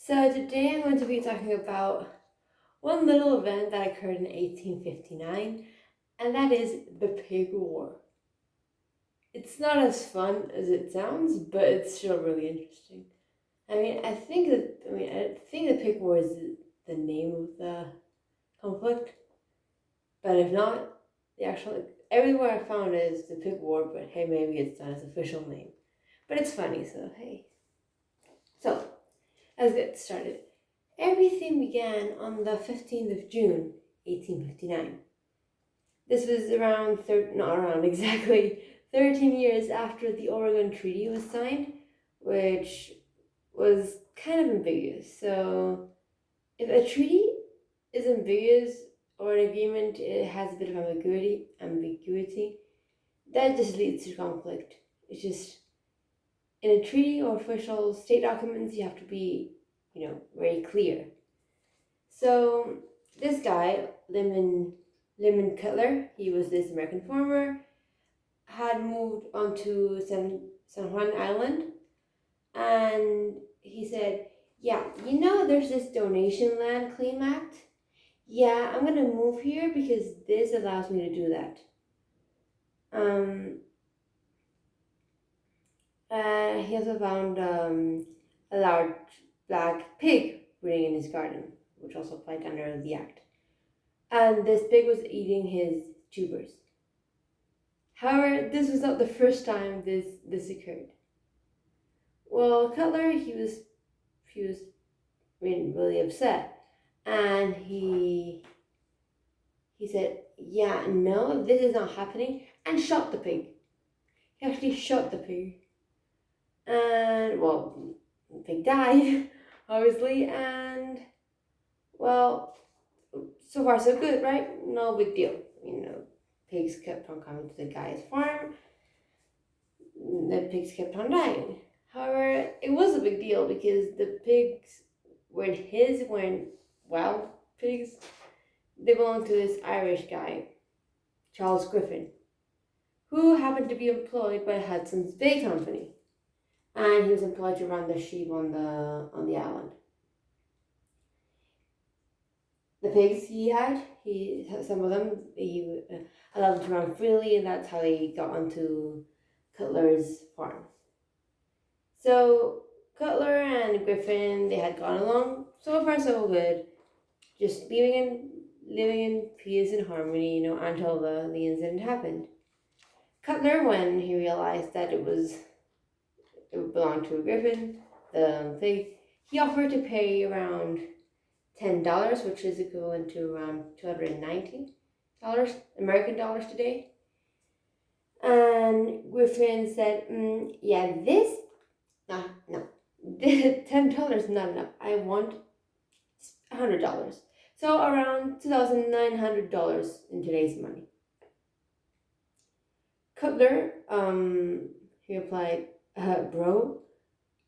So today I'm going to be talking about one little event that occurred in 1859, and that is the Pig War. It's not as fun as it sounds, but it's still really interesting. I think the Pig War is the name of the conflict, but if not, the actual everywhere I found is the Pig War. But hey, maybe it's not its official name. But it's funny, so hey. So let's get started. Everything began on the 15th of June, 1859. This was not around exactly, 13 years after the Oregon Treaty was signed, which was kind of ambiguous. So, if a treaty is ambiguous or an agreement it has a bit of ambiguity, that just leads to conflict. It's just in a treaty or official state documents, you have to be, very clear. So this guy, Lyman Cutler, he was this American farmer, had moved onto San Juan Island, and he said, "Yeah, there's this donation land claim act. Yeah, I'm gonna move here because this allows me to do that." Um, he also found a large black pig breeding in his garden, which also applied under the act. And this pig was eating his tubers. However, this was not the first time this occurred. Well, Cutler he was really upset, and he said, "Yeah, no, this is not happening," and shot the pig. He actually shot the pig, and well, the pig died, obviously, and well, so far so good, right? No big deal. Pigs kept on coming to the guy's farm. The pigs kept on dying. However, it was a big deal because the pigs weren't wild pigs. They belonged to this Irish guy, Charles Griffin, who happened to be employed by Hudson's Bay Company, and he was employed to run the sheep on the island. The pigs he some of them he allowed them to run freely, and that's how they got onto Cutler's farm. So Cutler and Griffin, they had gone along so far so good, just living in peace and harmony, until the incident happened. Cutler, when he realized that it belonged to Griffin, the pig, he offered to pay around $10, which is equivalent to around $290 American dollars today. And Griffin said, "Yeah, this no, $10 is not enough. I want $100. So around $2,900 in today's money." Cutler, he replied, "Bro,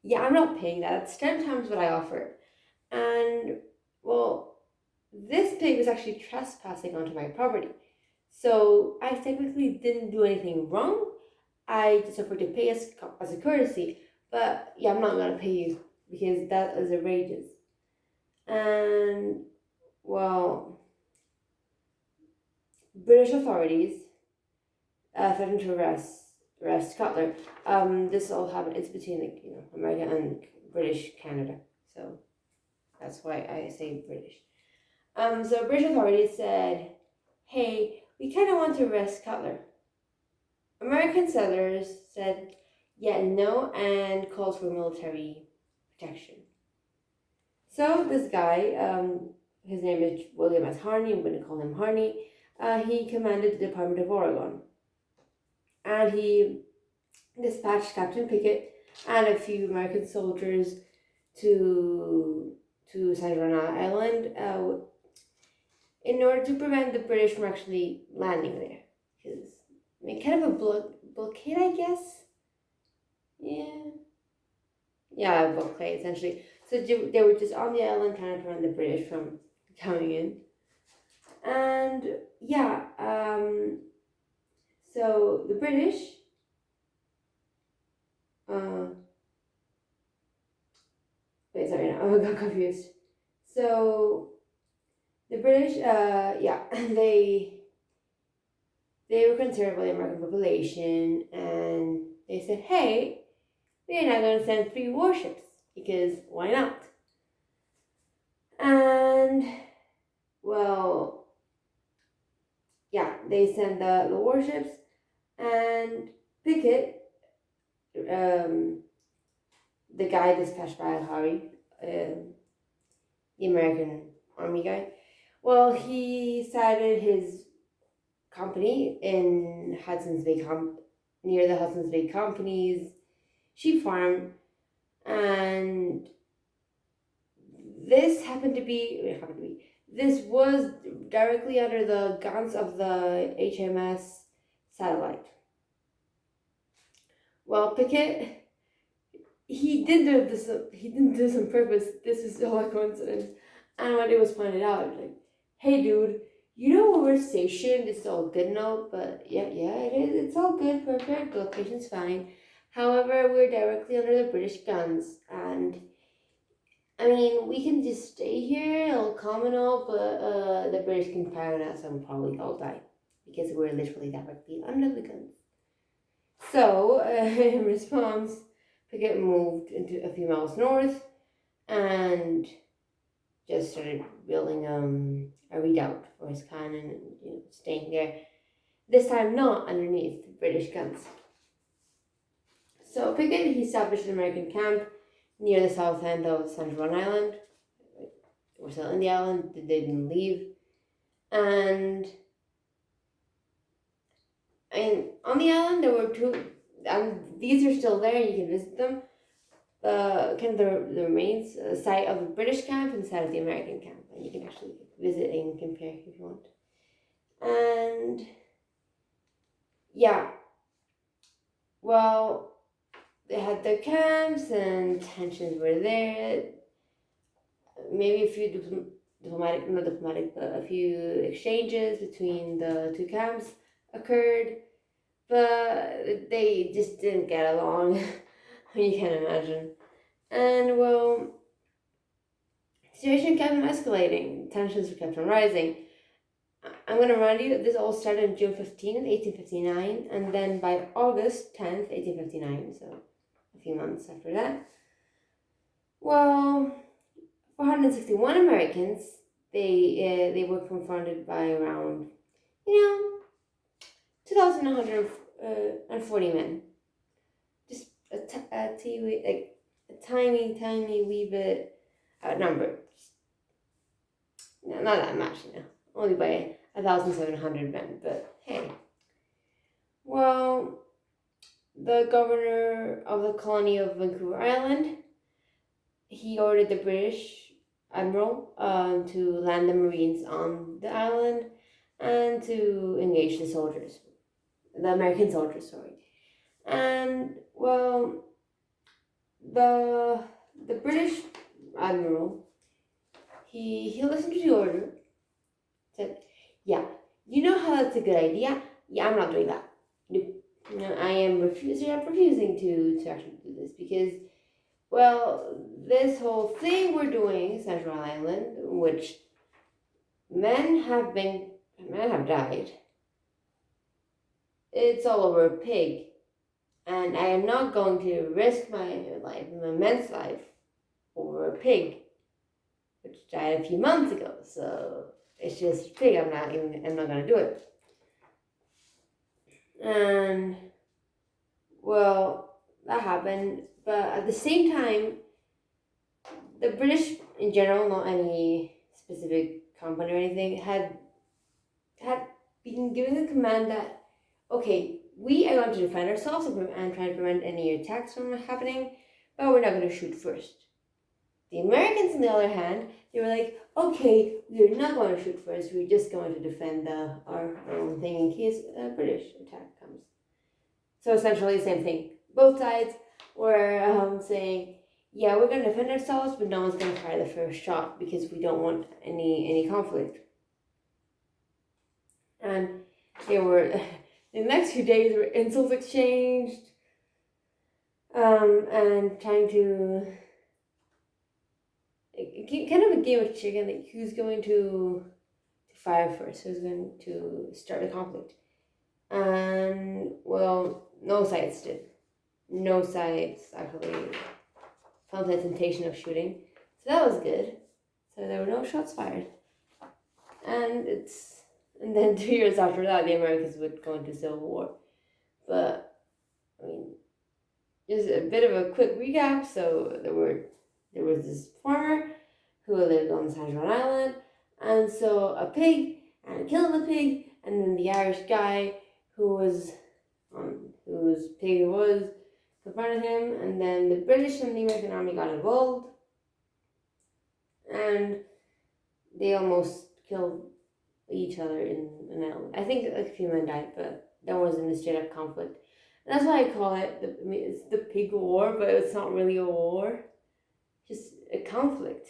yeah, I'm not paying that. It's 10 times what I offered." And well, this pig was actually trespassing onto my property. So I technically didn't do anything wrong. I just offered to pay as a courtesy. But yeah, I'm not gonna pay you because that is outrageous. And well, British authorities threatened to arrest Cutler. This all happened. It's between America and British Canada, so that's why I say British. So British authorities said, "Hey, we kind of want to arrest Cutler." American settlers said, "Yeah, no," and called for military protection. So this guy, his name is William S. Harney. I'm going to call him Harney. He commanded the Department of Oregon, and he dispatched Captain Pickett and a few American soldiers to San Juan Island in order to prevent the British from actually landing there. Because kind of a blockade, I guess. Yeah, blockade essentially. So they were just on the island trying to prevent the British from coming in. And yeah, so the British, sorry, no, I got confused. So the British, they were concerned about the American population, and they said, hey, we're not going to send 3 warships because why not? And well, yeah, they sent the warships, and Pickett, the guy dispatched by Harry, the American Army guy, well, he started his company in near the Hudson's Bay Company's sheep farm, and this this was directly under the guns of the HMS Satellite. Well, Pickett, he didn't do this on purpose. This is all a coincidence. And when it was pointed out, like, hey dude, you know where we're stationed? It's all good now, but yeah, it is. It's all good, perfect. The location's fine. However, we're directly under the British guns, and I mean, we can just stay here, all calm and all, but the British can fire on us and we'll probably all die because we're literally directly under the guns. So, in response, Pickett moved into a few miles north and just started building a redoubt for his cannon and staying there. This time not underneath British guns. So Pickett, he established an American camp near the south end of San Juan Island. They were still in the island, they didn't leave. And on the island there were 2, and these are still there, you can visit them. The remains, site of the British camp and the site of the American camp, and you can actually visit and compare if you want. And yeah, well, they had their camps and tensions were there. Maybe a few a few exchanges between the 2 camps occurred, but they just didn't get along. You can imagine. And well, the situation kept on escalating. Tensions kept on rising. I'm going to remind you, this all started on June 15th, 1859, and then by August 10th, 1859, so a few months after that, well, 461 Americans, they were confronted by around, 2,140 men. Just a tiny wee bit outnumbered. No, not that much, only by 1,700 men, but hey. Well, the governor of the colony of Vancouver Island, he ordered the British admiral to land the Marines on the island and to engage the American soldiers, And well, the British admiral, he listened to the order, said, yeah, you know how that's a good idea? Yeah, I'm not doing that. No, I am refusing to actually do this because, well, this whole thing we're doing, Central Island, which men have died, it's all over a pig. And I am not going to risk my men's life, over a pig, which died a few months ago. So it's just a pig. I'm not going to do it. And well, that happened. But at the same time, the British in general, not any specific company or anything, had been giving a command that, okay, we are going to defend ourselves and try to prevent any attacks from happening, but we're not going to shoot first. The Americans, on the other hand, they were like, okay, we're not going to shoot first, we're just going to defend our own thing in case a British attack comes. So essentially the same thing. Both sides were saying, yeah, we're going to defend ourselves, but no one's going to fire the first shot because we don't want any conflict. And they were... The next few days were insults exchanged, and trying to kind of a game of chicken, like who's going to fire first, who's going to start a conflict. And, well, no sides did. No sides actually felt the temptation of shooting. So that was good. So there were no shots fired. And then 2 years after that, the Americans would go into civil war. But, I mean, just a bit of a quick recap. So there was this farmer who lived on San Juan Island, and so a pig, and killed the pig, and then the Irish guy whose pig it was confronted him, and then the British and the American army got involved, and they almost killed each other in an island. I think a few men died, but that wasn't a straight up conflict. And that's why I call it it's the pig war, but it's not really a war, just a conflict.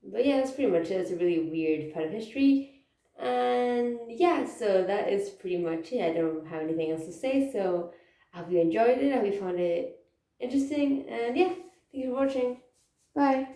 But yeah, that's pretty much it. It's a really weird part of history. And yeah, so that is pretty much it. I don't have anything else to say, so I hope you enjoyed it. I hope you found it interesting. And yeah, thank you for watching. Bye.